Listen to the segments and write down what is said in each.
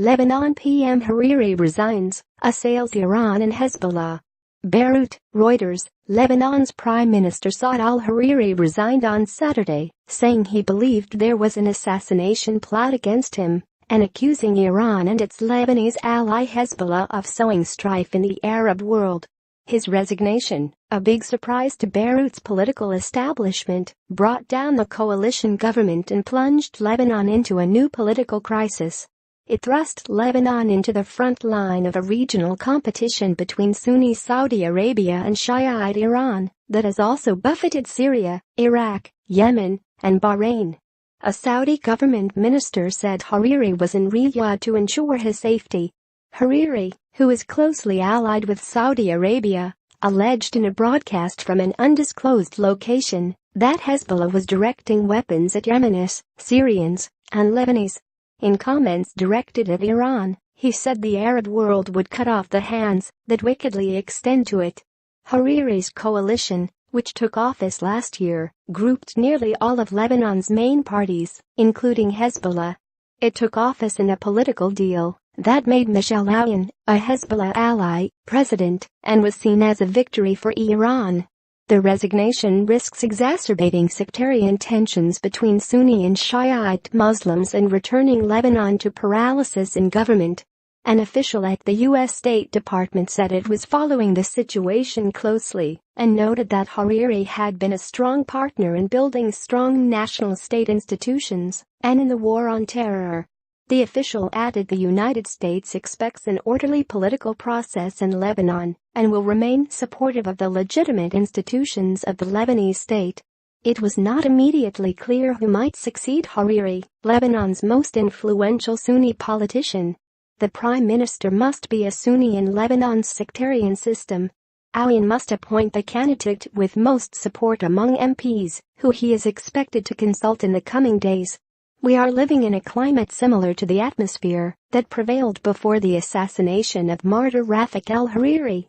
Lebanon PM Hariri resigns, assails Iran and Hezbollah. Beirut, Reuters. Lebanon's Prime Minister Saad al-Hariri resigned on Saturday, saying he believed there was an assassination plot against him, and accusing Iran and its Lebanese ally Hezbollah of sowing strife in the Arab world. His resignation, a big surprise to Beirut's political establishment, brought down the coalition government and plunged Lebanon into a new political crisis. It thrust Lebanon into the front line of a regional competition between Sunni Saudi Arabia and Shiite Iran that has also buffeted Syria, Iraq, Yemen, and Bahrain. A Saudi government minister said Hariri was in Riyadh to ensure his safety. Hariri, who is closely allied with Saudi Arabia, alleged in a broadcast from an undisclosed location that Hezbollah was directing weapons at Yemenis, Syrians, and Lebanese. In comments directed at Iran, he said the Arab world would cut off the hands that wickedly extend to it. Hariri's coalition, which took office last year, grouped nearly all of Lebanon's main parties, including Hezbollah. It took office in a political deal that made Michel Aoun, a Hezbollah ally, president, and was seen as a victory for Iran. The resignation risks exacerbating sectarian tensions between Sunni and Shiite Muslims and returning Lebanon to paralysis in government. An official at the U.S. State Department said it was following the situation closely and noted that Hariri had been a strong partner in building strong national state institutions and in the war on terror. The official added the United States expects an orderly political process in Lebanon and will remain supportive of the legitimate institutions of the Lebanese state. It was not immediately clear who might succeed Hariri, Lebanon's most influential Sunni politician. The prime minister must be a Sunni in Lebanon's sectarian system. Aoun must appoint the candidate with most support among MPs, who he is expected to consult in the coming days. We are living in a climate similar to the atmosphere that prevailed before the assassination of martyr Rafik al-Hariri.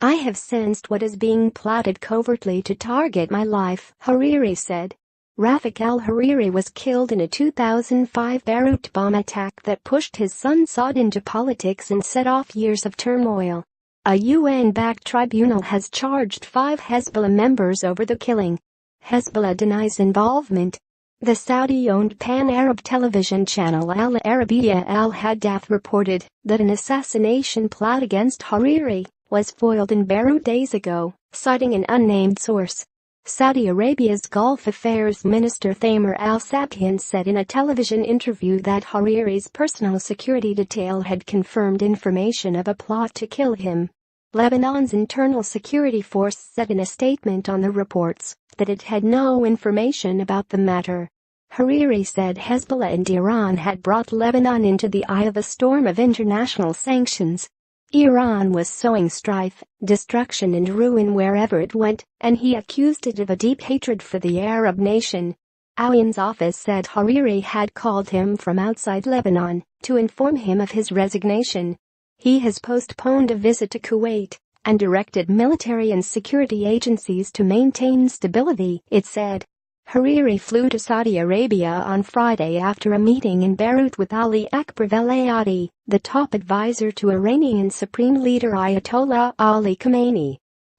I have sensed what is being plotted covertly to target my life, Hariri said. Rafik al-Hariri was killed in a 2005 Beirut bomb attack that pushed his son Saad into politics and set off years of turmoil. A UN-backed tribunal has charged 5 Hezbollah members over the killing. Hezbollah denies involvement. The Saudi-owned pan-Arab television channel Al Arabiya Al Hadaf reported that an assassination plot against Hariri was foiled in Beirut days ago, citing an unnamed source. Saudi Arabia's Gulf Affairs Minister Thamer al-Sabhan said in a television interview that Hariri's personal security detail had confirmed information of a plot to kill him. Lebanon's internal security force said in a statement on the reports that it had no information about the matter. Hariri said Hezbollah and Iran had brought Lebanon into the eye of a storm of international sanctions. Iran was sowing strife, destruction and ruin wherever it went, and he accused it of a deep hatred for the Arab nation. Aoun's office said Hariri had called him from outside Lebanon to inform him of his resignation. He has postponed a visit to Kuwait and directed military and security agencies to maintain stability, it said. Hariri flew to Saudi Arabia on Friday after a meeting in Beirut with Ali Akbar Velayati, the top advisor to Iranian Supreme Leader Ayatollah Ali Khamenei.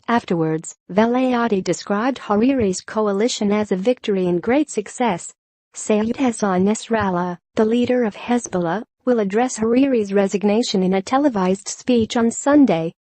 Afterwards, Velayati described Hariri's coalition as a victory and great success. Sayyid Hassan Nasrallah, the leader of Hezbollah, will address Hariri's resignation in a televised speech on Sunday,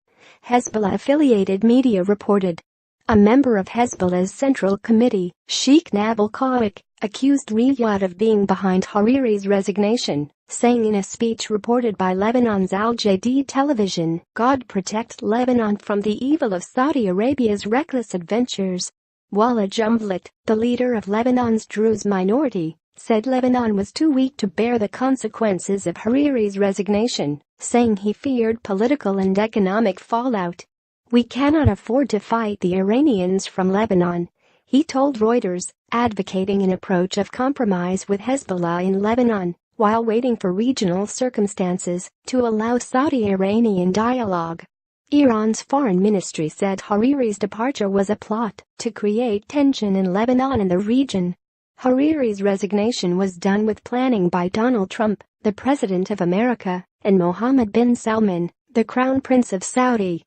Hezbollah-affiliated media reported. A member of Hezbollah's Central Committee, Sheikh Nabil Kawak, accused Riyadh of being behind Hariri's resignation, saying in a speech reported by Lebanon's Al Jadid television, "God protect Lebanon from the evil of Saudi Arabia's reckless adventures." Walid Jumblat, the leader of Lebanon's Druze minority, said Lebanon was too weak to bear the consequences of Hariri's resignation, saying he feared political and economic fallout. "We cannot afford to fight the Iranians from Lebanon," he told Reuters, advocating an approach of compromise with Hezbollah in Lebanon, while waiting for regional circumstances to allow Saudi-Iranian dialogue. Iran's foreign ministry said Hariri's departure was a plot to create tension in Lebanon and the region. Hariri's resignation was done with planning by Donald Trump, the President of America, and Mohammed bin Salman, the Crown Prince of Saudi,